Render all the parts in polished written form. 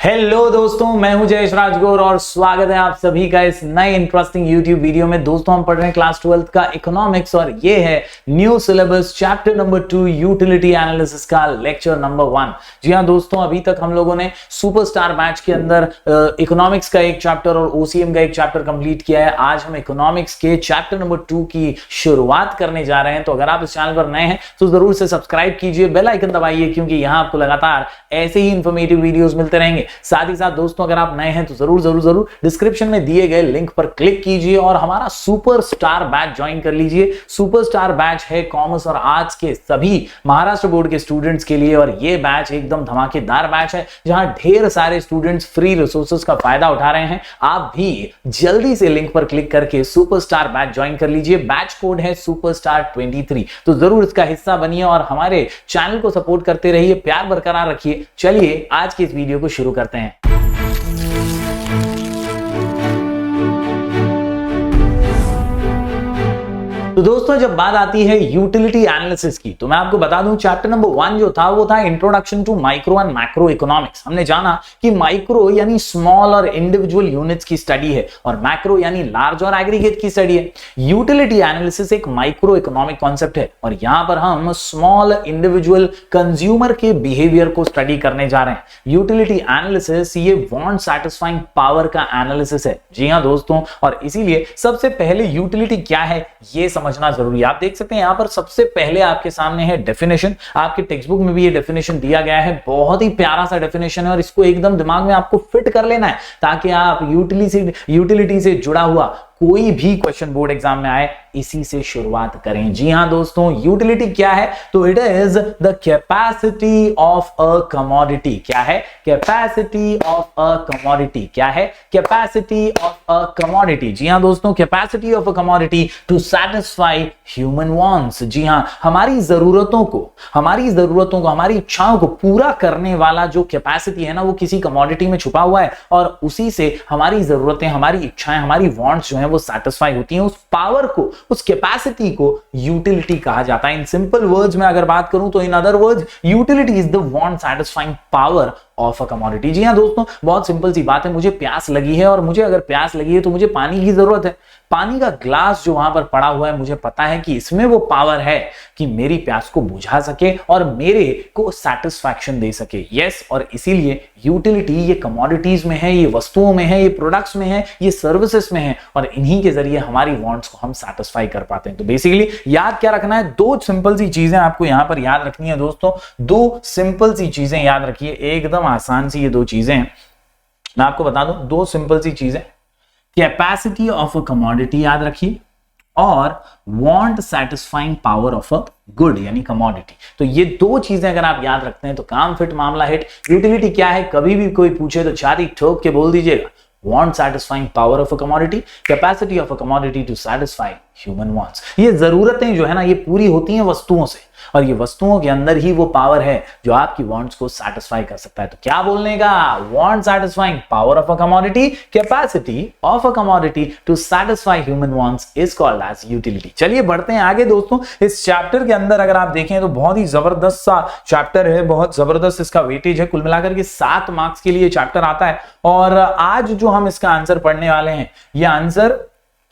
Hello दोस्तों, मैं हूं जयेश राजगौर और स्वागत है आप सभी का इस नए इंटरेस्टिंग यूट्यूब वीडियो में। दोस्तों, हम पढ़ रहे हैं क्लास 12th का इकोनॉमिक्स और ये है new syllabus chapter number 2 utility analysis का लेक्चर नंबर 1। जी हां दोस्तों, अभी तक हम लोगों ने सुपरस्टार बैच के अंदर इकोनॉमिक्स का एक चैप्टर और ओसीएम का एक चैप्टर कंप्लीट किया है। आज हम इकोनॉमिक्स के चैप्टर नंबर 2 की शुरुआत करने जा रहे हैं। तो अगर आप इस चैनल पर नए हैं तो जरूर से सब्सक्राइब कीजिए, बेल आइकन दबाइए, क्योंकि यहां आपको लगातार ऐसे ही इंफॉर्मेटिव वीडियोस मिलते रहेंगे। साथ ही साथ दोस्तों, अगर आप नए हैं तो जरूर डिस्क्रिप्शन में दिए गए लिंक पर क्लिक कीजिए और हमारा सुपरस्टार बैच ज्वाइन कर लीजिए। सुपरस्टार बैच है कॉमर्स और आर्ट्स के सभी महाराष्ट्र बोर्ड के स्टूडेंट्स के लिए और यह बैच एकदम धमाकेदार बैच है जहां ढेर सारे स्टूडेंट्स फ्री रिसोर्सेज का फायदा उठा रहे हैं। आप भी जल्दी से लिंक पर क्लिक करके सुपरस्टार बैच ज्वाइन कर लीजिए। बैच कोड है सुपरस्टार 23। तो जरूर इसका हिस्सा बनिए और हमारे चैनल को सपोर्ट करते रहिए, प्यार बरकरार रखिए। चलिए आज की इस वीडियो को शुरू करते हैं। तो दोस्तों, जब बात आती है यूटिलिटी एनालिसिस की तो मैं आपको बता दूं चैप्टर नंबर 1 जो था वो था introduction to micro and macro economics. हमने जाना कि माइक्रो यानी स्मॉल और इंडिविजुअल यूनिट्स की स्टडी है और मैक्रो यानी लार्ज और एग्रीगेट की स्टडी है। यूटिलिटी एनालिसिस एक माइक्रो इकोनॉमिक कॉन्सेप्ट है और यहां पर हम स्मॉल इंडिविजुअल कंज्यूमर के बिहेवियर को स्टडी करने जा रहे हैं। यूटिलिटी एनालिसिस ये वांट सैटिस्फाइंग पावर का एनालिसिस है। जी हां दोस्तों, और इसीलिए सबसे पहले यूटिलिटी क्या है ये समझना जरूरी है। आप देख सकते हैं यहां पर सबसे पहले आपके सामने है डेफिनेशन। आपके टेक्स्ट बुक में भी ये डेफिनेशन दिया गया है। बहुत ही प्यारा सा डेफिनेशन है और इसको एकदम दिमाग में आपको फिट कर लेना है ताकि आप यूटिलिटी से जुड़ा हुआ कोई भी क्वेश्चन बोर्ड एग्जाम में आए इसी से शुरुआत करें। जी हां दोस्तों, यूटिलिटी क्या है? तो it is the capacity of a commodity. क्या है? Capacity of a commodity. क्या है? Capacity of a commodity. जी हां दोस्तों, capacity of a commodity to satisfy human wants. जी हां, हमारी जरूरतों को, हमारी इच्छाओं को पूरा करने वाला जो कैपेसिटी है ना, वो किसी कमोडिटी में छुपा हुआ है और उसी से हमारी जरूरतें, हमारी इच्छाएं, हमारी वांट्स जो है वो सैटिस्फाई होती हैं। उस पावर को, उस कैपेसिटी को यूटिलिटी कहा जाता है। इन सिंपल वर्ड्स में अगर बात करूं तो in other words utility is the want satisfying power of a commodity. जी हां दोस्तों, बहुत सिंपल सी बात है। मुझे प्यास लगी है और मुझे अगर प्यास लगी है तो मुझे पानी की जरूरत है। पानी का ग्लास जो वहां पर पड़ा हुआ है, मुझे पता है कि इसमें वो पावर है कि मेरी प्यास को बुझा सके और मेरे को सैटिस्फैक्शन दे सके। यस, और इसीलिए यूटिलिटी ये कमोडिटीज में है, ये वस्तुओं में है, ये प्रोडक्ट्स में है, ये सर्विसेज में है और इन्हीं के जरिए हमारी वांट्स को हम सैटिस्फाई कर पाते हैं। तो बेसिकली याद क्या रखना है? दो सिंपल सी चीजें आपको यहां पर याद रखनी है दोस्तों। दो सिंपल सी चीजें याद रखिए, एकदम आसान सी ये दो चीजें हैं। मैं आपको बता दूं, दो सिंपल सी चीजें, कैपेसिटी ऑफ अ कमोडिटी याद रखिए और want satisfying power of a good यानी कमोडिटी। तो ये दो चीजें अगर आप याद रखते हैं तो काम फिट, मामला हिट। यूटिलिटी क्या है? कभी भी कोई पूछे तो छाती ठोक के बोल दीजिएगा, want satisfying power of a commodity, capacity of a commodity to satisfy human wants। ये जरूरतें जो है ना, ये पूरी होती हैं वस्तुओं से और ये वस्तुओं के अंदर ही वो पावर है जो आपकी वांट्स को सैटिस्फाई कर सकता है। तो क्या बोलने का? Want satisfying power of a commodity, capacity of a commodity to satisfy human wants is called as utility. चलिए बढ़ते हैं आगे दोस्तों। इस चैप्टर के अंदर अगर आप देखें तो बहुत ही जबरदस्त सा चैप्टर है, बहुत जबरदस्त इसका वेटेज है। कुल मिलाकर के 7 मार्क्स के लिए चैप्टर आता है और आज जो हम इसका आंसर पढ़ने वाले हैं, यह आंसर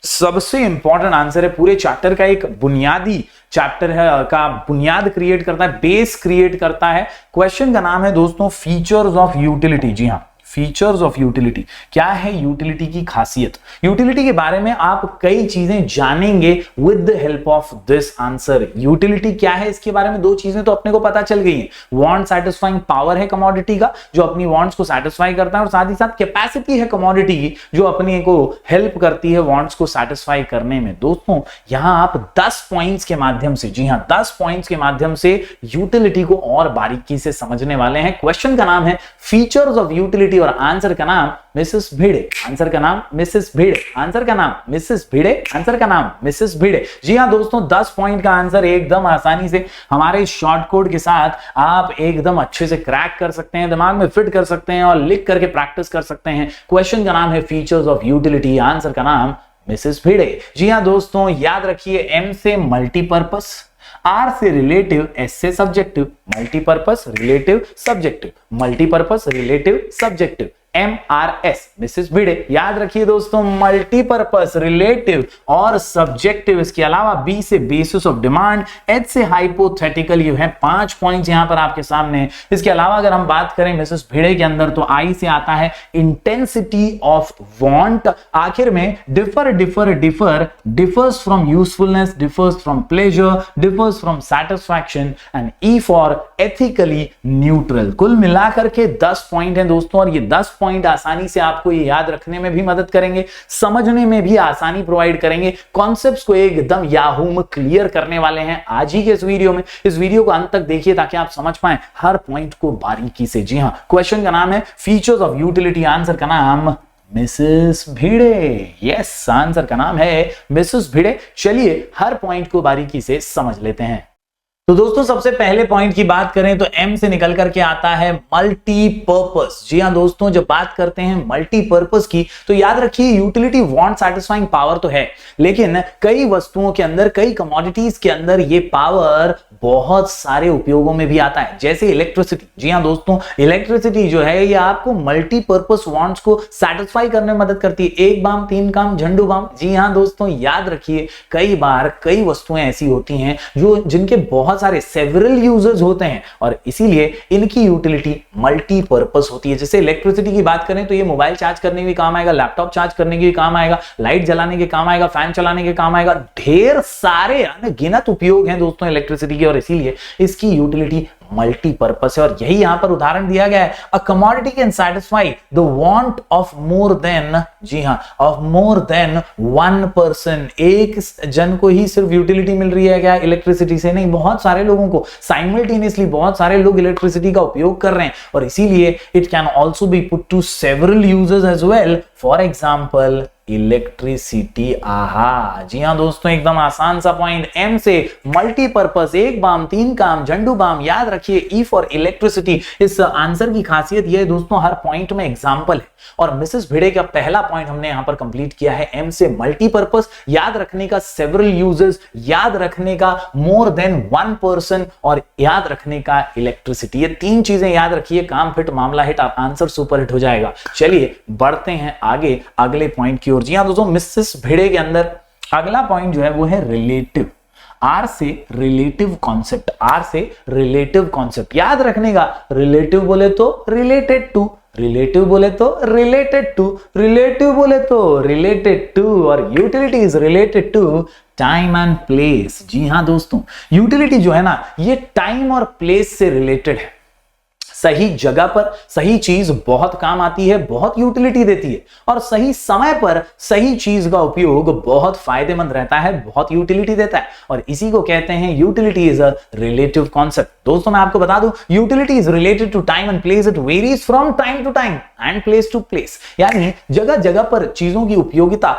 सबसे इंपॉर्टेंट आंसर है पूरे चैप्टर का। एक बुनियादी चैप्टर है का बुनियाद क्रिएट करता है, बेस क्रिएट करता है। क्वेश्चन का नाम है दोस्तों फीचर्स ऑफ यूटिलिटी। जी हां, फीचर्स ऑफ यूटिलिटी। क्या है यूटिलिटी की खासियत? यूटिलिटी के बारे में आप कई चीजें जानेंगे with the help of this answer. Utility क्या है इसके बारे में दो चीजें तो अपने को पता चल गई हैं। वांट सैटिस्फाइंग पावर है कमोडिटी का जो अपनी वांट्स को सैटिस्फाई करता है और साथ ही साथ कैपेसिटी है कमोडिटी की जो अपने को हेल्प करती है वांट्स को सैटिस्फाई करने में। दोस्तों, यहां आप 10 पॉइंट्स के माध्यम से, जी हां 10 पॉइंट्स के माध्यम से यूटिलिटी को और बारीकी से समझने वाले हैं। क्वेश्चन का नाम है फीचर्स ऑफ यूटिलिटी और आंसर का नाम मिसेस भिड़े। आंसर का नाम मिसेस भिड़े। आंसर का नाम मिसेस भिड़े। आंसर का नाम मिसेस भिड़े। जी हां दोस्तों, 10 पॉइंट का आंसर एकदम आसानी से हमारे शॉर्ट कोड के साथ आप एकदम अच्छे से क्रैक कर सकते हैं, दिमाग में फिट कर सकते हैं और लिख करके प्रैक्टिस कर सकते हैं। क्वेश्चन का नाम है फीचर्स ऑफ यूटिलिटी, आंसर का नाम मिसेस भिड़े। जी हां दोस्तों, याद रखिए एम से मल्टीपर्पस, आर से रिलेटिव, एस से subjective, multipurpose relative subjective, multipurpose relative subjective, MRS Mrs Bhide. याद रखिए दोस्तों, मल्टीपर्पस, रिलेटिव और सब्जेक्टिव। इसके अलावा B से बेसिस ऑफ डिमांड, H से हाइपोथेटिकल। यू है 5 पॉइंट्स यहां पर आपके सामने। इसके अलावा अगर हम बात करें मिसेस भिड़े के अंदर, तो I से आता है इंटेंसिटी ऑफ वांट। आखिर में differ differ differ, differs from usefulness, differs from pleasure, differs from satisfaction, and E for ethically neutral. कुल मिलाकर के 10 पॉइंट हैं दोस्तों, और ये 10 पॉइंट आसानी से आपको ये याद रखने में भी मदद करेंगे, समझने में भी आसानी प्रोवाइड करेंगे, कॉन्सेप्ट्स को एकदम याहू में क्लियर करने वाले हैं आज ही के इस वीडियो में। इस वीडियो को अंत तक देखिए ताकि आप समझ पाएं हर पॉइंट को बारीकी से। जी हां, क्वेश्चन का नाम है फीचर्स ऑफ यूटिलिटी, आंसर का नाम मिसेस भिड़े। यस, आंसर का नाम है मिसेस भिड़े। चलिए हर पॉइंट को बारीकी से समझ लेते हैं। तो दोस्तों सबसे पहले पॉइंट की बात करें तो M से निकल करके आता है मल्टीपर्पस। जी हां दोस्तों, जब बात करते हैं मल्टीपर्पस की तो याद रखिए यूटिलिटी वांट सैटिस्फाइंग पावर तो है, लेकिन कई वस्तुओं के अंदर, कई कमोडिटीज के अंदर ये पावर बहुत सारे उपयोगों में भी आता है, जैसे इलेक्ट्रिसिटी। जी हां दोस्तों, इलेक्ट्रिसिटी जो है ये आपको मल्टीपर्पस वांट्स को सैटिस्फाई करने में मदद करती है। एक बाम तीन काम झंडू बाम। जी हां दोस्तों, याद रखिए कई बार कई वस्तुएं ऐसी होती हैं जो जिनके बहुत सारे सेवरल यूजर्स होते हैं, और इसीलिए इनकी यूटिलिटी मल्टीपर्पस होती है। जैसे इलेक्ट्रिसिटी की बात करें तो ये मोबाइल चार्ज करने के भी काम आएगा, लैपटॉप चार्ज करने के भी काम आएगा, लाइट जलाने के काम आएगा, फैन चलाने के काम आएगा। ढेर सारे अनगिनत उपयोग हैं दोस्तों इलेक्ट्रिसिटी के, और इसीलिए इसकी यूटिलिटी मल्टीपर्पस है। और यही यहां पर उदाहरण दिया गया है, a commodity can satisfy the want of more than, जी हां, of more than one person. एक जन को ही सिर्फ यूटिलिटी मिल रही है क्या इलेक्ट्रिसिटी से? नहीं, बहुत सारे लोगों को साइमल्टेनियसली, बहुत सारे लोग इलेक्ट्रिसिटी का उपयोग कर रहे हैं, और इसीलिए it can also be put to several users as well. For example electricity. आहा, जी हां दोस्तों, एकदम आसान सा पॉइंट। M से मल्टीपर्पस, एक बाम तीन काम झंडू बाम। याद रखिए E फॉर इलेक्ट्रिसिटी। इस आंसर की खासियत यह है दोस्तों, हर पॉइंट में एग्जांपल है, और मिसेस भिड़े का पहला पॉइंट हमने यहां पर कंप्लीट किया है। M से मल्टीपर्पस, याद रखने का सेवरल यूजर्स, याद रखने का मोर देन वन पर्सन, और याद रखने का इलेक्ट्रिसिटी। ये 3 चीजें याद रखिए, काम फिट मामला हिट, आंसर सुपर हिट हो जाएगा। चलिए बढ़ते हैं आगे अगले पॉइंट की ओर। जी हां दोस्तों, मिसेस भिड़े के अंदर अगला पॉइंट जो है वो है रिलेटिव। आर से रिलेटिव कॉन्सेप्ट, आर से रिलेटिव कॉन्सेप्ट। याद रखने का, रिलेटिव बोले तो रिलेटेड टू, रिलेटिव बोले तो रिलेटेड टू, रिलेटिव बोले तो रिलेटेड टू, और utility is related to time and place. जी हां दोस्तों, यूटिलिटी जो है ना ये टाइम और प्लेस से रिलेटेड है। सही जगह पर सही चीज बहुत काम आती है, बहुत यूटिलिटी देती है, और सही समय पर सही चीज का उपयोग बहुत फायदेमंद रहता है, बहुत यूटिलिटी देता है, और इसी को कहते हैं utility is a relative concept. दोस्तों मैं आपको बता दूं, utility is related to time and place. It varies from time to time and place to place, यानी जगह जगह पर चीजों की उपयोगिता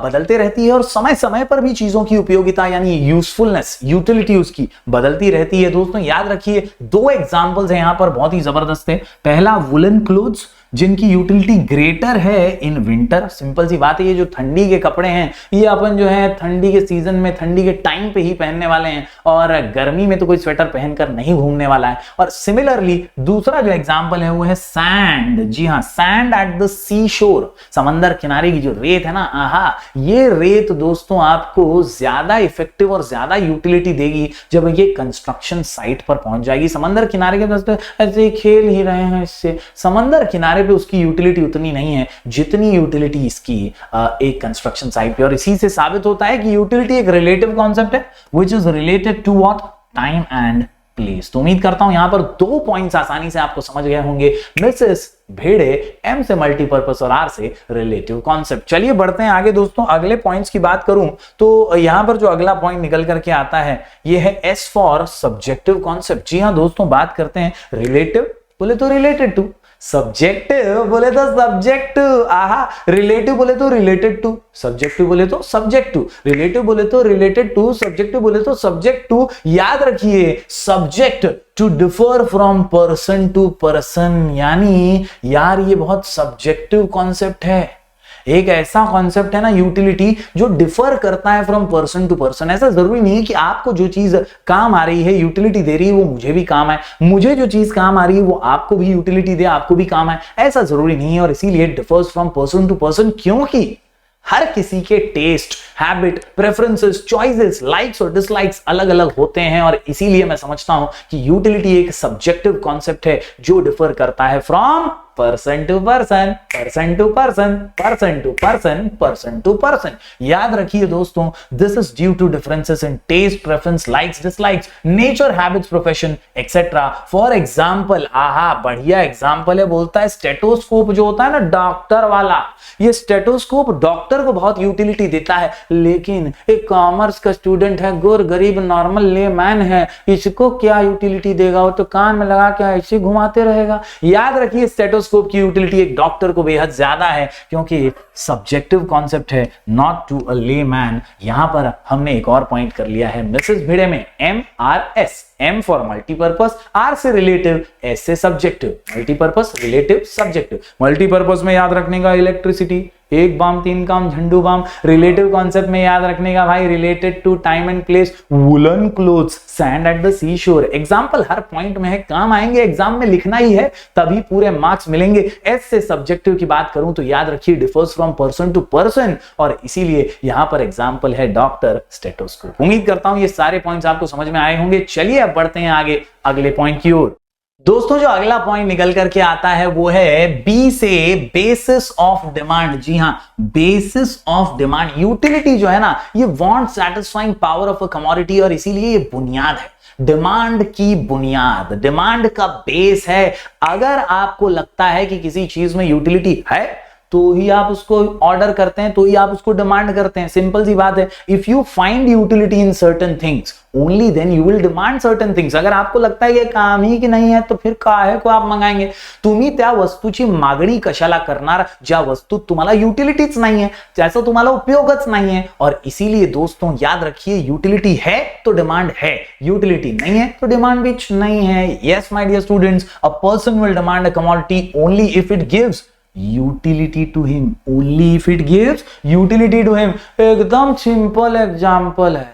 बदलते रहती है, और समय समय पर भी चीजों की उपयोगिता यानी यूजफुलनेस, यूटिलिटी उसकी बदलती रहती है। दोस्तों याद रखिए 2 एग्जांपल्स हैं यहां पर, बहुत ही जबरदस्त है। पहला वुलन क्लोथ्स, जिनकी यूटिलिटी ग्रेटर है इन विंटर। सिंपल सी बात है, ये जो ठंडी के कपड़े हैं ये अपन जो है ठंडी के सीजन में, ठंडी के टाइम पे ही पहनने वाले हैं, और गर्मी में तो कोई स्वेटर पहनकर नहीं घूमने वाला है। और सिमिलरली दूसरा जो एग्जांपल है वो है सैंड। जी हां, सैंड एट द सी शोर, समंदर किनारे की जो रेत है ना, आहा, ये रेत दोस्तों आपको ज्यादा इफेक्टिव और ज्यादा यूटिलिटी देगी जब ये कंस्ट्रक्शन साइट पर पहुंच जाएगी। समंदर किनारे के दोस्तों ऐसे खेल ही रहे हैं इससे, समंदर किनारे पे उसकी यूटिलिटी उतनी नहीं है जितनी यूटिलिटी इसकी एक कंस्ट्रक्शन साइट पे। और इसी से साबित होता है कि यूटिलिटी एक रिलेटिव कॉन्सेप्ट है, which is related to what, time and place. तो उम्मीद करता हूं यहां पर 2 पॉइंट्स आसानी से आपको समझ गए होंगे। मिसेस भिड़े, M से मल्टीपर्पस और R से रिलेटिव कॉन्सेप्ट। चलिए बढ़ते हैं आगे दोस्तों। अगले पॉइंट्स की बात करूं तो यहां पर जो अगला पॉइंट निकल करके आता है ये है S फॉर सब्जेक्टिव कॉन्सेप्ट। जी हां दोस्तों, बात करते हैं रिलेटिव बोले तो रिलेटेड टू, सब्जेक्टिव बोले तो सब्जेक्टिव, आहा, रिलेटिव बोले तो रिलेटेड टू, सब्जेक्टिव बोले तो सब्जेक्ट टू, रिलेटिव बोले तो रिलेटेड टू, सब्जेक्टिव बोले तो सब्जेक्ट टू। याद रखिए subject to differ from person to person, यानी यार ये बहुत सब्जेक्टिव कॉन्सेप्ट है। एक ऐसा कॉन्सेप्ट है ना यूटिलिटी जो डिफर करता है फ्रॉम पर्सन टू पर्सन। ऐसा जरूरी नहीं है कि आपको जो चीज काम आ रही है, यूटिलिटी दे रही है, वो मुझे भी काम है, मुझे जो चीज काम आ रही है वो आपको भी यूटिलिटी दे, आपको भी काम है, ऐसा जरूरी नहीं है। और इसीलिए differs from person to person, क्योंकि हर किसी के taste, habit, preferences, choices, likes और डिसलाइक्स अलग अलग होते हैं। और इसीलिए मैं समझता हूं कि यूटिलिटी एक सब्जेक्टिव कॉन्सेप्ट है जो डिफर करता है from person to person, person to person, person to person, person to person. याद रखिए दोस्तों, this is due to differences in taste, preference, likes, dislikes, nature, habits, profession etcetera. For example, आहा बढ़िया example है, बोलता है स्टेटोस्कोप जो होता है ना डॉक्टर वाला, ये स्टेटोस्कोप डॉक्टर को बहुत यूटिलिटी देता है, लेकिन एक कॉमर्स का स्टूडेंट है, गोर गरीब नॉर्मल लेमैन है, इसको क्या यूटिलिटी देगा? वो तो कान में लगा के ऐसे घुमाते रहेगा। याद रखिए स्टेटोस्कोप की यूटिलिटी एक डॉक्टर को बेहद ज्यादा है, क्योंकि सब्जेक्टिव कॉन्सेप्ट है, नॉट टू अ लेमैन। यहां पर हमने एक और पॉइंट कर लिया है मिसेस भिड़े में, MRS, M for multipurpose, R से रिलेटिव, S से subjective, multipurpose, relative, subjective. Multipurpose में याद रखने का इलेक्ट्रिसिटी, एक बाम तीन काम झंडू बाम। रिलेटिव कॉन्सेप्ट में याद रखने का भाई related to time and place, woollen clothes, sand at the seashore. Example her point में है, काम आएंगे, एग्जाम में लिखना ही है, तभी पूरे मार्क्स मिलेंगे। एस से सब्जेक्टिव की बात करूं तो याद रखिए differs from person to person, और इसीलिए यहां पर एग्जाम्पल है डॉक्टर, स्टेटोस्कोप। उम्मीद करता हूं ये सारे पॉइंट्स आपको समझ में आए होंगे। चलिए अब बढ़ते हैं आगे अगले पॉइंट की ओर। दोस्तों जो अगला पॉइंट निकल करके आता है वो है बी से बेसिस ऑफ डिमांड। जी हां, बेसिस ऑफ डिमांड। यूटिलिटी जो है ना, ये want satisfying power of a commodity, और इसीलिए ये बुनियाद है, डिमांड की बुनियाद, डिमांड का बेस है। अगर आपको लगता है कि किसी चीज में यूटिलिटी है तो ही आप उसको ऑर्डर करते हैं, तो ही आप उसको डिमांड करते हैं। सिंपल सी बात है, if you find utility in certain things only then you will demand certain things. अगर आपको लगता है कि काम ही की नहीं है तो फिर काहे को आप मंगाएंगे? तुम्ही त्या वस्तूची मागणी कशाला करणार ज्या वस्तूत तुम्हाला यूटिलिटीच नाही है, ज्याचा तुम्हाला उपयोगच नाही है। और इसीलिए दोस्तों याद रखिए, यूटिलिटी है तो डिमांड है, यूटिलिटी नहीं है तो डिमांड भी नहीं है। Yes my dear students, a person will demand a commodity only if it gives utility to him, only if it gives utility to him। एकदम सिंपल एग्जाम्पल है,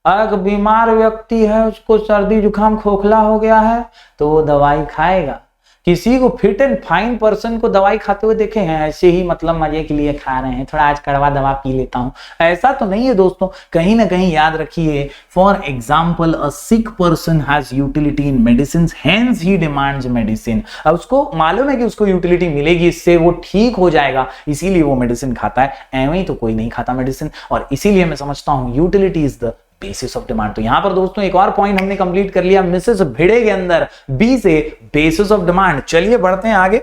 एक बीमार व्यक्ति है, उसको सर्दी जुकाम खोखला हो गया है तो वो दवाई खाएगा। किसी को फिट एंड फाइन पर्सन को दवाई खाते हुए देखे हैं? ऐसे ही मतलब मजे के लिए खा रहे हैं, थोड़ा आज कड़वा दवा पी लेता हूं, ऐसा तो नहीं है दोस्तों। कहीं ना कहीं याद रखिए, for example a sick person has utility in medicine, hence he demands medicine. अब उसको मालूम है कि उसको यूटिलिटी मिलेगी, इससे वो ठीक हो जाएगा, इसीलिए वो मेडिसिन खाता है। एवं ही तो कोई नहीं खाता मेडिसिन, और इसीलिए मैं समझता हूं utility is the basis of demand. तो यहां पर दोस्तों एक और पॉइंट हमने कंप्लीट कर लिया मिसेस भिड़े के अंदर, बी से बेसिस ऑफ डिमांड। चलिए बढ़ते हैं आगे,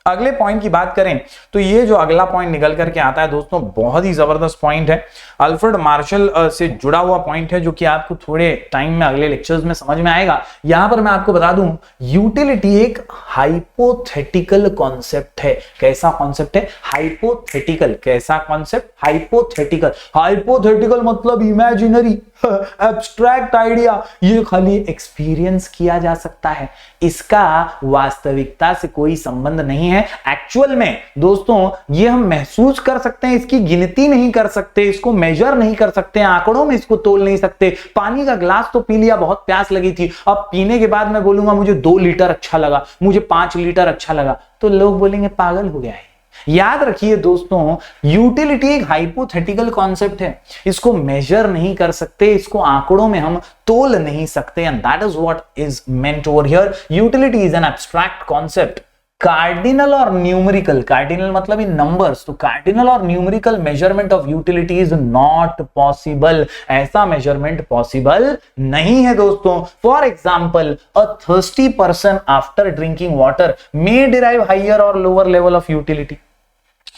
अगले पॉइंट की बात करें तो ये जो अगला पॉइंट निकल करके आता है दोस्तों, बहुत ही जबरदस्त पॉइंट है, अल्फ्रेड मार्शल से जुड़ा हुआ पॉइंट है, जो कि आपको थोड़े टाइम में अगले लेक्चर्स में समझ में आएगा। यहां पर मैं आपको बता दूं, यूटिलिटी एक हाइपोथेटिकल कॉन्सेप्ट है। कैसा कॉन्सेप्ट है? हाइपोथेटिकल। कैसा कॉन्सेप्ट? हाइपोथेटिकल। हाइपोथेटिकल मतलब इमेजिनरी, एब्स्ट्रैक्ट आइडिया, ये खाली एक्सपीरियंस किया जा सकता है, इसका वास्तविकता से कोई संबंध नहीं है। एक्चुअल में दोस्तों ये हम महसूस कर सकते हैं, इसकी गिनती नहीं कर सकते, इसको मेजर नहीं कर सकते, आंकड़ों में इसको तोल नहीं सकते। पानी का ग्लास तो पी लिया, बहुत प्यास लगी थी, अब पीने के बाद मैं बोलूंगा मुझे 2 लीटर अच्छा लगा, मुझे 5 लीटर अच्छा लगा, तो लोग बोलेंगे पागल हो गया है। याद रखिए दोस्तों, यूटिलिटी एक हाइपोथेटिकल कॉन्सेप्ट है, इसको मेजर नहीं कर सकते, इसको आंकड़ों में हम तोल नहीं सकते, and that is what is meant over here. Utility is an abstract concept. Cardinal और न्यूमेरिकल, कार्डिनल मतलब इन नंबर्स, तो कार्डिनल और numerical measurement of utility is not possible. ऐसा मेजरमेंट पॉसिबल नहीं है दोस्तों। For example, a thirsty person after drinking water may derive higher और lower level of utility.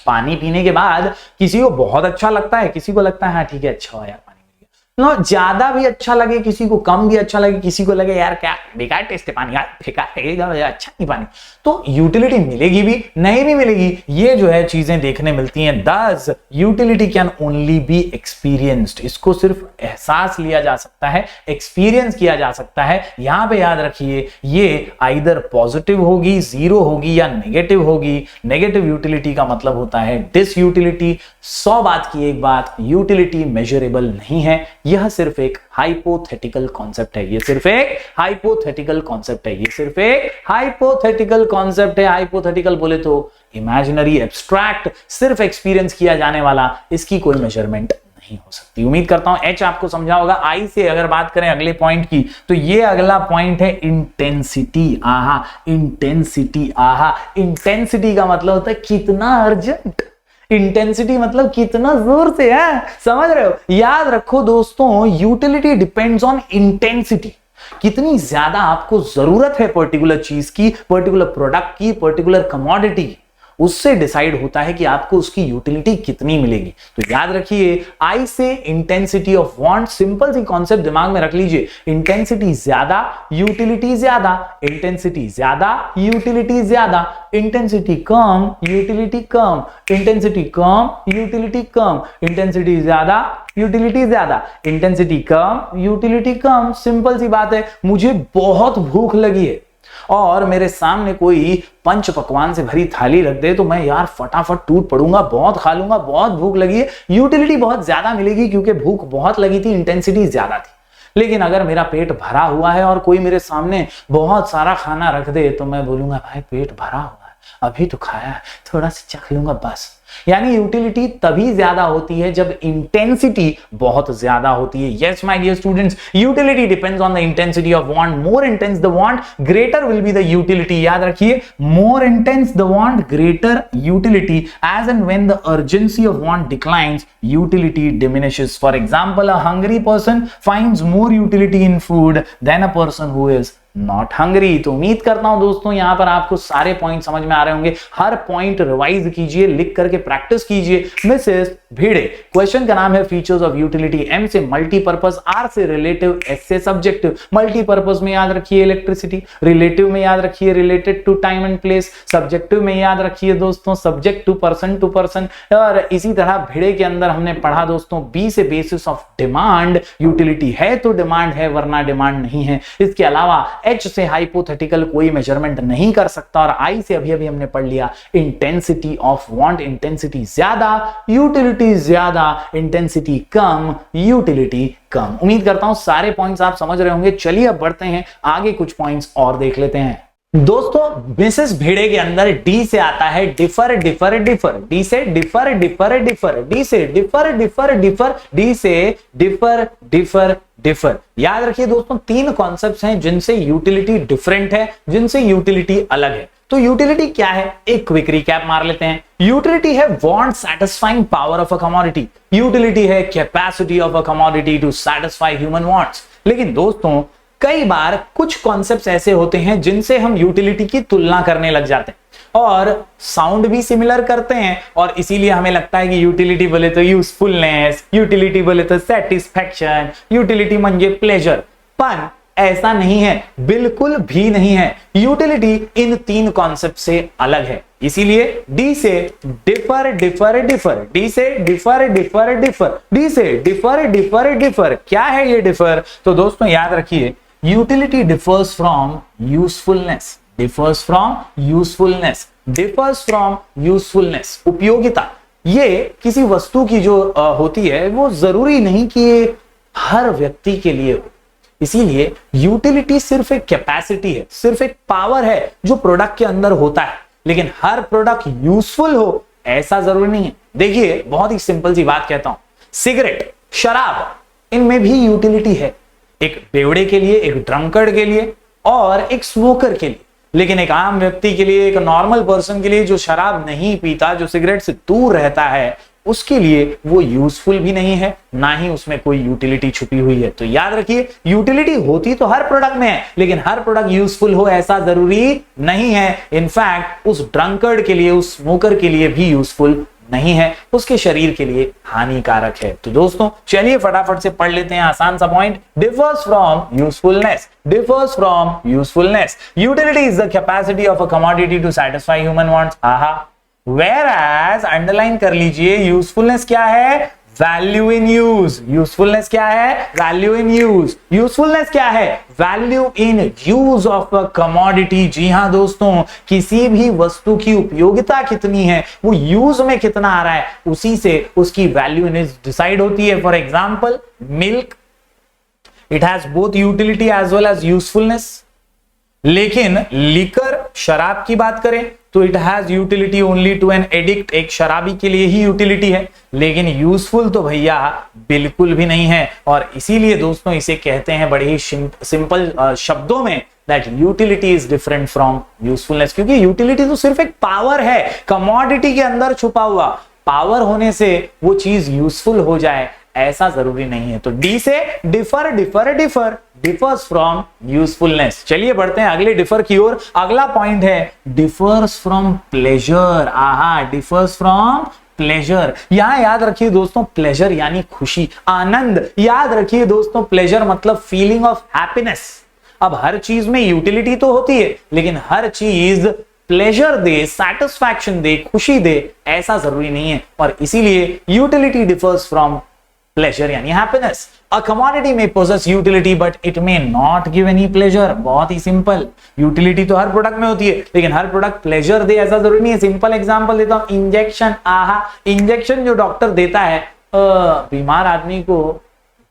पानी पीने के बाद किसी को बहुत अच्छा लगता है, किसी को लगता है हाँ ठीक है अच्छा हो यार पानी मिल गया, ज्यादा भी अच्छा लगे किसी को, कम भी अच्छा लगे किसी को, लगे यार क्या बेकार टेस्ट है पानी, यार बेकार है, अच्छा नहीं पानी, तो यूटिलिटी मिलेगी भी नहीं भी मिलेगी। ये जो है चीजें देखने मिलती हैं। दस utility can only be experienced, इसको सिर्फ एहसास लिया जा सकता है, एक्सपीरियंस किया जा सकता है। यहां पे याद रखिए ये आइदर पॉजिटिव होगी, जीरो होगी, या नेगेटिव होगी। नेगेटिव यूटिलिटी का मतलब होता है डिस यूटिलिटी। 100 बात की एक बात, यूटिलिटी मेजरेबल नहीं है, यह सिर्फ एक हाइपोथेटिकल कॉन्सेप्ट है, ये सिर्फ एक हाइपोथेटिकल कॉन्सेप्ट है, ये सिर्फ एक हाइपोथेटिकल कॉन्सेप्ट है। हाइपोथेटिकल बोले तो इमेजिनरी, एब्स्ट्रैक्ट, सिर्फ एक्सपीरियंस किया जाने वाला, इसकी कोई मेजरमेंट नहीं हो सकती। उम्मीद करता हूं एच आपको समझा होगा। आई से अगर बात करें अगले पॉइंट की, तो ये अगला पॉइंट है इंटेंसिटी। आहा, इंटेंसिटी, आहा, इंटेंसिटी का मतलब होता है कितना अर्जेंट, इंटेंसिटी मतलब कितना जोर से है, समझ रहे हो। याद रखो दोस्तों, यूटिलिटी डिपेंड्स ऑन इंटेंसिटी, कितनी ज्यादा आपको जरूरत है पर्टिकुलर चीज की, पर्टिकुलर प्रोडक्ट की, पर्टिकुलर कमोडिटी की, उससे डिसाइड होता है कि आपको उसकी यूटिलिटी कितनी मिलेगी। तो याद रखिए आई से इंटेंसिटी ऑफ वांट, सिंपल सी कॉन्सेप्ट दिमाग में रख लीजिए, इंटेंसिटी ज्यादा यूटिलिटी ज्यादा, इंटेंसिटी ज्यादा यूटिलिटी ज्यादा, इंटेंसिटी कम यूटिलिटी कम, इंटेंसिटी कम यूटिलिटी कम, इंटेंसिटी ज्यादा यूटिलिटी ज्यादा, इंटेंसिटी कम यूटिलिटी कम। सिंपल सी बात है, मुझे बहुत भूख लगी है और मेरे सामने कोई पंच पकवान से भरी थाली रख दे तो मैं यार फटाफट टूट पड़ूंगा, बहुत खा लूंगा, बहुत भूख लगी है, यूटिलिटी बहुत ज्यादा मिलेगी क्योंकि भूख बहुत लगी थी, इंटेंसिटी ज्यादा थी। लेकिन अगर मेरा पेट भरा हुआ है और कोई मेरे सामने बहुत सारा खाना रख दे तो मैं बोलूंगा भाई पेट भरा हुआ है, अभी तो खाया है, थोड़ा सा चख लूंगा बस। यानी यूटिलिटी तभी ज्यादा होती है जब इंटेंसिटी बहुत ज्यादा होती है। Yes my dear students, utility depends on the intensity of want, more intense the want greater will be the utility. याद रखिए, more intense the want greater utility, as and when the urgency of want declines utility diminishes. For example, a hungry person finds more utility in food than a person who is not hungry. तो उम्मीद करता हूं दोस्तों यहां पर आपको सारे point समझ में आ रहे होंगे। हर पॉइंट रिवाइज कीजिए, लिख करके प्रैक्टिस कीजिए। मिसेस भिड़े, क्वेश्चन का नाम है फीचर्स ऑफ यूटिलिटी। एम से मल्टीपर्पज, आर से रिलेटिव, एस से सब्जेक्टिव। मल्टीपर्पज में याद रखिए इलेक्ट्रिसिटी, रिलेटिव में याद रखिए related to time and place, subjective में याद रखिए दोस्तों सब्जेक्ट टू पर्सन। और इसी तरह भिड़े के अंदर हमने पढ़ा दोस्तों बी से बेसिस ऑफ डिमांड, यूटिलिटी है तो डिमांड है वरना डिमांड नहीं है। इसके अलावा एच से हाइपोथेटिकल कोई मेजरमेंट नहीं कर सकता, और आई से अभी अभी हमने पढ़ लिया इंटेंसिटी ऑफ वांट, इंटेंसिटी ज्यादा यूटिलिटी ज्यादा, इंटेंसिटी कम यूटिलिटी कम। उम्मीद करता हूं सारे पॉइंट्स आप समझ रहे होंगे। चलिए अब बढ़ते हैं आगे, कुछ पॉइंट्स और देख लेते हैं। दोस्तों मिसेस भिड़े के अंदर डी से आता है डिफर डिफर डिफर, डी से डिफर डिफर डिफर, डी से डिफर डिफर डिफर, डी से डिफर डिफर डिफर। याद रखिए दोस्तों, तीन कॉन्सेप्ट्स हैं जिनसे यूटिलिटी डिफरेंट है, जिनसे यूटिलिटी अलग है। तो यूटिलिटी क्या है, एक क्विक रिकैप मार लेते हैं। यूटिलिटी है want satisfying power of a commodity, utility है capacity of a commodity to satisfy human wants. लेकिन दोस्तों कई बार कुछ कॉन्सेप्ट्स ऐसे होते हैं जिनसे हम यूटिलिटी की तुलना करने लग जाते हैं और साउंड भी सिमिलर करते हैं, और इसीलिए हमें लगता है कि यूटिलिटी बोले तो यूजफुलनेस, यूटिलिटी बोले तो सेटिस्फैक्शन, यूटिलिटी म्हणजे प्लेजर। पर ऐसा नहीं है, बिल्कुल भी नहीं है। यूटिलिटी इन तीन कॉन्सेप्ट से अलग है, इसीलिए डी से डिफर डिफर डिफर, डी से डिफर डिफर डिफर, डी से डिफर डिफर डिफर। क्या है ये डिफर? तो दोस्तों याद रखिए, utility differs from usefulness, differs from usefulness, differs from usefulness. उपयोगिता ये किसी वस्तु की जो होती है वो जरूरी नहीं कि ये हर व्यक्ति के लिए हो, इसीलिए यूटिलिटी सिर्फ एक कैपेसिटी है, सिर्फ एक पावर है जो प्रोडक्ट के अंदर होता है, लेकिन हर प्रोडक्ट यूजफुल हो ऐसा जरूरी नहीं है। देखिए बहुत ही सिंपल सी बात कहता हूं, सिगरेट, शराब, इनमें भी यूटिलिटी है, एक बेवड़े के लिए, एक ड्रंकर्ड के लिए और एक स्मोकर के लिए। लेकिन एक आम व्यक्ति के लिए, एक नॉर्मल पर्सन के लिए जो शराब नहीं पीता, जो सिगरेट से दूर रहता है, उसके लिए वो यूजफुल भी नहीं है, ना ही उसमें कोई यूटिलिटी छुपी हुई है। तो याद रखिए, यूटिलिटी होती तो हर प्रोडक्ट में है, लेकिन हर प्रोडक्ट यूजफुल हो ऐसा जरूरी नहीं है। इनफैक्ट उस ड्रंकर्ड के लिए, उस स्मोकर के लिए भी यूजफुल नहीं है, उसके शरीर के लिए हानिकारक है। तो दोस्तों चलिए फटाफट से पढ़ लेते हैं आसान सा point. Differs from usefulness, differs from usefulness. Utility is the capacity of a commodity to satisfy human wants. Whereas underline कर लीजिए, यूजफुलनेस क्या है? Value in use. यूजफुलनेस क्या है? Value in use. यूजफुलनेस क्या है? Value in use of a commodity. जी हां दोस्तों, किसी भी वस्तु की उपयोगिता कितनी है, वो यूज में कितना आ रहा है, उसी से उसकी वैल्यू इन डिसाइड होती है। For example milk, it has both utility as well as usefulness. लेकिन लिकर, शराब की बात करें तो it has utility only to an addict, एक शराबी के लिए ही यूटिलिटी है, लेकिन यूजफुल तो भैया बिल्कुल भी नहीं है। और इसीलिए दोस्तों इसे कहते हैं बड़े ही सिंपल शब्दों में that utility is different from usefulness. क्योंकि यूटिलिटी तो सिर्फ एक पावर है, कमोडिटी के अंदर छुपा हुआ। पावर होने से वो चीज यूजफुल हो जाए ऐसा जरूरी नहीं है। तो डी से differ, differ, differ, differs from usefulness. चलिए बढ़ते हैं अगले डिफर की ओर। अगला पॉइंट है differs from pleasure. Differs from pleasure. यहां याद रखिए दोस्तों, प्लेजर यानी खुशी, आनंद। याद रखिए दोस्तों, प्लेजर मतलब फीलिंग ऑफ हैप्पीनेस। अब हर चीज में यूटिलिटी तो होती है, लेकिन हर चीज प्लेजर दे, सैटिस्फैक्शन दे, खुशी दे ऐसा जरूरी नहीं है। और इसीलिए यूटिलिटी डिफर्स फ्रॉम प्लेजर यानी happiness. A commodity may possess utility but it may not give any pleasure. बहुत ही सिंपल, यूटिलिटी तो हर प्रोडक्ट में होती है, लेकिन हर प्रोडक्ट प्लेजर दे ऐसा जरूरी नहीं है। सिंपल एग्जांपल देता हूं, इंजेक्शन। इंजेक्शन जो डॉक्टर देता है, बीमार आदमी को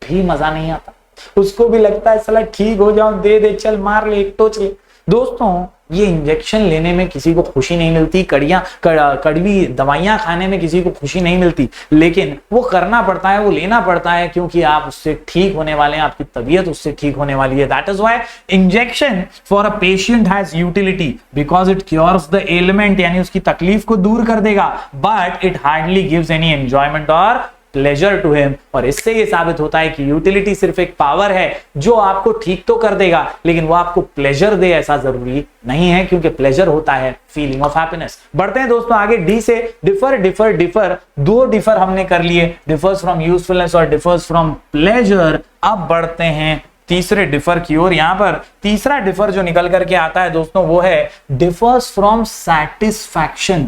भी मजा नहीं आता, उसको भी लगता है साला ठीक हो जाओ, दे दे, चल मार ले, टोच ले। दोस्तों ये इंजेक्शन लेने में किसी को खुशी नहीं मिलती, कड़वी दवाइयां खाने में किसी को खुशी नहीं मिलती, लेकिन वो करना पड़ता है, वो लेना पड़ता है, क्योंकि आप उससे ठीक होने वाले हैं, आपकी तबीयत उससे ठीक होने वाली है। That is why injection for a patient has utility because it cures the ailment, यानी उसकी तकलीफ को दूर कर देगा, but it hardly gives any enjoyment और प्लेजर टू हिम। और इससे ये साबित होता है कि यूटिलिटी सिर्फ एक पावर है जो आपको ठीक तो कर देगा, लेकिन वो आपको प्लेजर दे ऐसा जरूरी नहीं है, क्योंकि प्लेजर होता है फीलिंग ऑफ हैप्पीनेस। बढ़ते हैं दोस्तों आगे, डी से डिफर, डिफर, डिफर। दो डिफर हमने कर लिए, डिफर्स फ्रॉम यूजफुलनेस और डिफर्स फ्रॉम प्लेजर। अब बढ़ते हैं तीसरे डिफर की ओर। यहां पर तीसरा डिफर जो निकल करके आता है दोस्तों, वो है differs from satisfaction.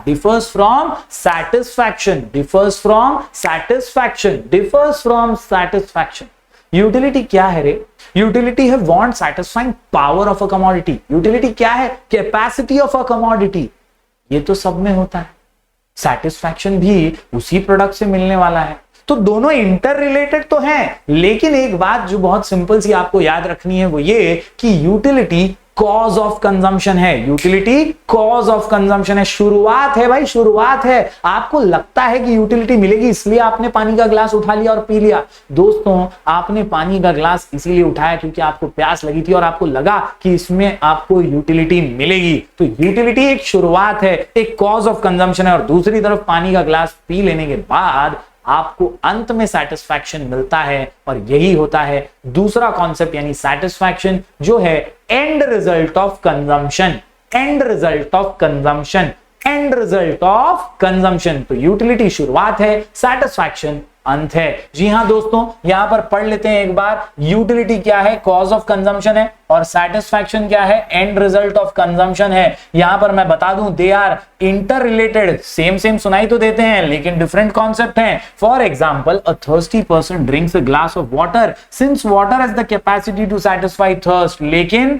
Differs from satisfaction, differs from satisfaction, differs from satisfaction. Utility क्या है रे? यूटिलिटी है want satisfying power of a commodity. Utility क्या है? Capacity of a commodity. ये तो सब में होता है, सैटिस्फैक्शन भी उसी प्रोडक्ट से मिलने वाला है। तो दोनों इंटर रिलेटेड तो हैं, लेकिन एक बात जो बहुत सिंपल सी आपको याद रखनी है वो ये कि यूटिलिटी कॉज ऑफ कंजम्पशन है। यूटिलिटी कॉज ऑफ कंजम्पशन है, शुरुआत है भाई, शुरुआत है। आपको लगता है कि यूटिलिटी मिलेगी इसलिए आपने पानी का ग्लास उठा लिया और पी लिया। दोस्तों आपने पानी का ग्लास इसीलिए उठाया क्योंकि आपको प्यास लगी थी और आपको लगा कि इसमें आपको यूटिलिटी मिलेगी। तो यूटिलिटी एक शुरुआत है, एक कॉज ऑफ कंजम्पशन है, और दूसरी तरफ पानी का ग्लास पी लेने के बाद आपको अंत में सैटिस्फैक्शन मिलता है, और यही होता है दूसरा कॉन्सेप्ट, यानी सैटिस्फैक्शन जो है and result of consumption. And result of consumption, and result of consumption. तो यूटिलिटी शुरुआत है, सैटिस्फैक्शन अंत है। जी हां दोस्तों, यहां पर पढ़ लेते हैं एक बार। यूटिलिटी क्या है? कॉज ऑफ कंजम्पशन है, और सैटिस्फैक्शन क्या है? एंड रिजल्ट ऑफ कंजम्पशन है। यहां पर मैं बता दूं, they are interrelated. Same same सुनाई तो देते हैं, लेकिन डिफरेंट कॉन्सेप्ट हैं। For example, a thirsty person drinks a glass of water since water has the capacity to satisfy thirst. लेकिन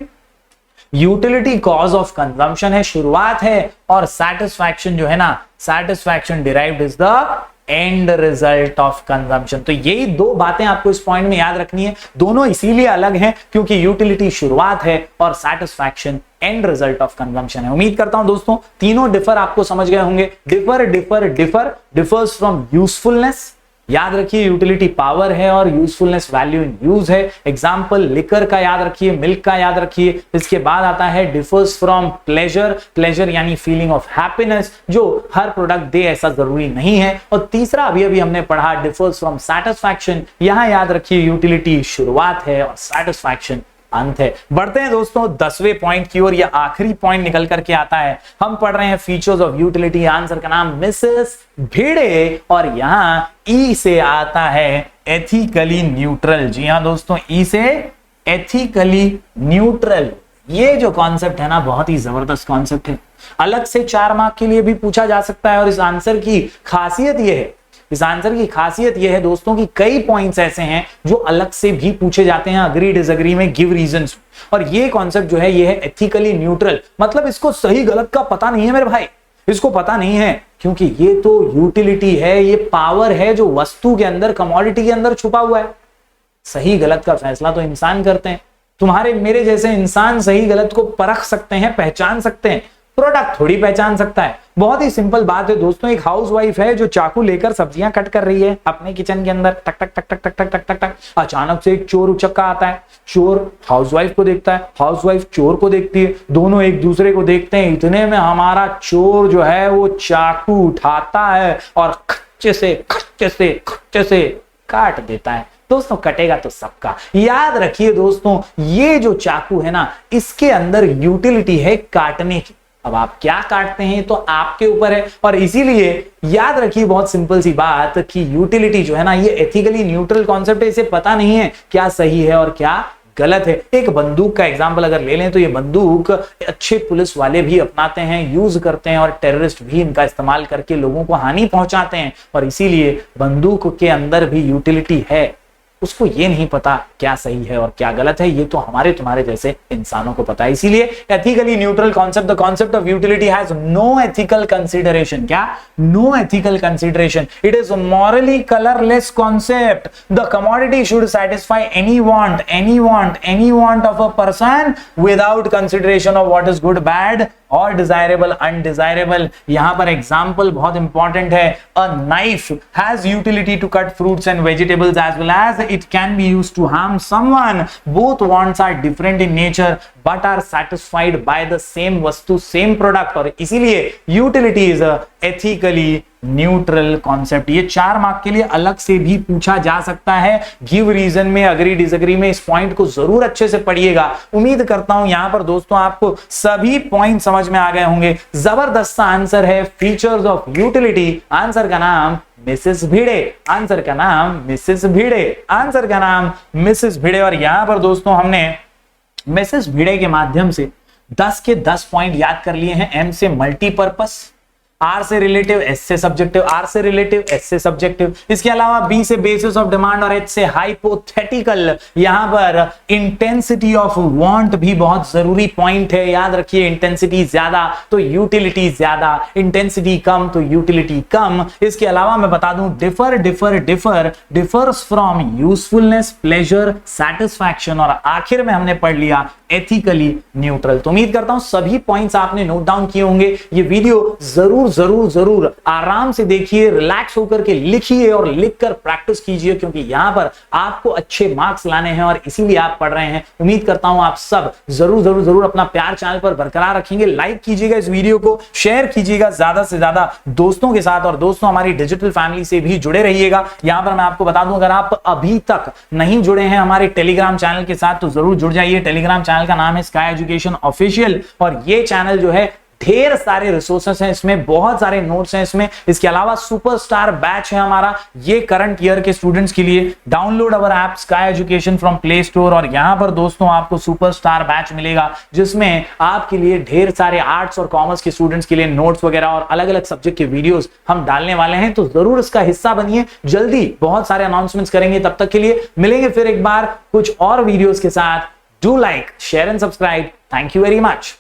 यूटिलिटी कॉज ऑफ कंजम्पशन है, शुरुआत है, और सैटिस्फैक्शन जो है ना, satisfaction derived is the end result of consumption. तो यही दो बातें आपको इस पॉइंट में याद रखनी है। दोनों इसीलिए अलग हैं क्योंकि यूटिलिटी शुरुआत है और satisfaction and result of consumption है। उम्मीद करता हूं दोस्तों तीनों डिफर आपको समझ गए होंगे। Differ, differ, differ, differs from usefulness. याद रखिए यूटिलिटी पावर है और यूजफुलनेस वैल्यू इन यूज है। एग्जांपल लिकर का याद रखिए, मिल्क का याद रखिए। इसके बाद आता है डिफर्स फ्रॉम प्लेजर। प्लेजर यानी फीलिंग ऑफ हैप्पीनेस, जो हर प्रोडक्ट दे ऐसा जरूरी नहीं है। और तीसरा अभी हमने पढ़ा डिफर्स फ्रॉम सैटिस्फैक्शन। यहां याद रखिए यूटिलिटी शुरुआत है और सैटिस्फैक्शन अंत है। बढ़ते हैं दोस्तों 10वें पॉइंट की ओर। यह आखिरी पॉइंट निकल करके आता है। हम पढ़ रहे हैं फीचर्स ऑफ यूटिलिटी। आंसर का नाम मिसेस भिड़े और यहां ई से आता है एथिकली न्यूट्रल। जी हां दोस्तों, ई से एथिकली न्यूट्रल। ये जो कॉन्सेप्ट है ना, बहुत ही जबरदस्त कॉन्सेप्ट है। अलग से 4 मार्क के लिए भी पूछा जा सकता है और इस आंसर की खासियत यह है, इस आंसर की खासियत यह है दोस्तों कि कई पॉइंट्स ऐसे हैं जो अलग से भी पूछे जाते हैं अग्री डिसएग्री में, गिव रीजंस। और ये कॉन्सेप्ट जो है ये है एथिकली न्यूट्रल। मतलब इसको सही गलत का पता नहीं है मेरे भाई, इसको पता नहीं है, क्योंकि ये तो यूटिलिटी है, ये पावर है जो वस्तु के अंदर, कमोडिटी के अंदर छुपा हुआ है। सही गलत का फैसला तो इंसान करते हैं। तुम्हारे मेरे जैसे इंसान सही गलत को परख सकते हैं, पहचान सकते हैं, प्रोडक्ट थोड़ी पहचान सकता है। बहुत ही सिंपल बात है दोस्तों, एक हाउसवाइफ है जो चाकू लेकर सब्जियां कट कर रही है अपने किचन के अंदर, टक टक टक टक टक टक टक टक टक। अचानक से एक चोर उचक्का आता है। चोर हाउसवाइफ को देखता है, हाउसवाइफ चोर को देखती है, दोनों एक दूसरे को देखते हैं। इतने में हमारा चोर जो है वो चाकू उठाता है और खच्चे से काट देता है। दोस्तों कटेगा तो सबका। याद रखिए दोस्तों, ये जो चाकू है ना, इसके अंदर यूटिलिटी है काटने की। अब आप क्या काटते हैं तो आपके ऊपर है। और इसीलिए याद रखिए बहुत सिंपल सी बात कि यूटिलिटी जो है ना, ये एथिकली न्यूट्रल कॉन्सेप्ट है। इसे पता नहीं है क्या सही है और क्या गलत है। एक बंदूक का एग्जांपल अगर ले लें तो ये बंदूक अच्छे पुलिस वाले भी अपनाते हैं, यूज करते हैं, और टेररिस्ट भी इनका इस्तेमाल करके लोगों को हानि पहुंचाते हैं। और इसीलिए बंदूक के अंदर भी यूटिलिटी है। उसको ये नहीं पता क्या सही है और क्या गलत है, ये तो हमारे तुम्हारे जैसे इंसानों को पता है। इसीलिए ethically neutral concept, the concept of utility has no ethical consideration. क्या? No ethical consideration. It is morally colourless concept. The commodity should satisfy any want of a person without consideration of what is good, bad और desirable, undesirable. यहां पर example बहुत important है। A knife has utility to cut fruits and vegetables as well as it can be used to harm someone. Both wants are different in nature but are satisfied by the same वस्तु, same product. और इसीलिए utility is a ethically neutral concept. ये 4 mark के लिए अलग से भी पूछा जा सकता है, गिव रीजन में, अग्री डिसएग्री में। इस पॉइंट को जरूर अच्छे से पढ़िएगा। उम्मीद करता हूं यहां पर दोस्तों आपको सभी पॉइंट समझ में आ गए होंगे। जबरदस्त आंसर है फीचर्स ऑफ यूटिलिटी। आंसर का नाम मिसेस भिड़े, आंसर का नाम मिसेस भिड़े, आंसर का नाम मिसेस भिड़े। और यहां पर दोस्तों हमने मिसेस भिड़े के माध्यम से 10 के 10 पॉइंट याद कर लिए हैं। एम से मल्टीपर्पस, आर से रिलेटिव, एस से सब्जेक्टिव, आर से रिलेटिव, एस से सब्जेक्टिव। इसके अलावा बी से बेसिस ऑफ डिमांड और एच से हाइपोथेटिकल। यहां पर इंटेंसिटी ऑफ वांट भी बहुत जरूरी पॉइंट है। याद रखिए, इंटेंसिटी ज्यादा तो यूटिलिटी ज्यादा, इंटेंसिटी कम तो यूटिलिटी कम। इसके अलावा मैं बता दूं differs from usefulness, pleasure, satisfaction. और आखिर में हमने पढ़ लिया एथिकली न्यूट्रल। तो उम्मीद करता हूं सभी पॉइंट्स आपने नोट डाउन किए होंगे। ये वीडियो जरूर आराम से देखिए, रिलैक्स होकर के लिखिए और लिखकर प्रैक्टिस कीजिए, क्योंकि यहां पर आपको अच्छे मार्क्स लाने हैं और इसीलिए आप पढ़ रहे हैं। उम्मीद करता हूं आप सब जरूर अपना प्यार चैनल पर बरकरार रखेंगे। लाइक कीजिएगा इस वीडियो को, शेयर कीजिएगा ज्यादा से ज्यादा दोस्तों के साथ, और दोस्तों हमारी डिजिटल फैमिली से भी जुड़े रहिएगा। यहां पर मैं आपको बता दूं, अगर आप अभी तक नहीं जुड़े हैं हमारे टेलीग्राम चैनल के साथ तो जरूर जुड़ जाइए। टेलीग्राम चैनल का नाम है स्काई एजुकेशन ऑफिशियल, और ये चैनल जो है ढेर सारे रिसोर्सेस हैं इसमें, बहुत सारे नोट्स हैं इसमें। इसके अलावा सुपरस्टार बैच है हमारा, ये करंट ईयर के स्टूडेंट्स के लिए। Download our app sky education from play store, और यहां पर दोस्तों आपको सुपरस्टार बैच मिलेगा, जिसमें आपके लिए ढेर सारे आर्ट्स और कॉमर्स के स्टूडेंट्स के लिए नोट्स वगैरह और अलग अलग सब्जेक्ट के वीडियोस हम डालने वाले हैं। तो जरूर इसका हिस्सा बनिए। जल्दी बहुत सारे अनाउंसमेंट्स करेंगे। तब तक के लिए मिलेंगे फिर एक बार कुछ और वीडियोस के साथ। Do like, share and subscribe. Thank you very much.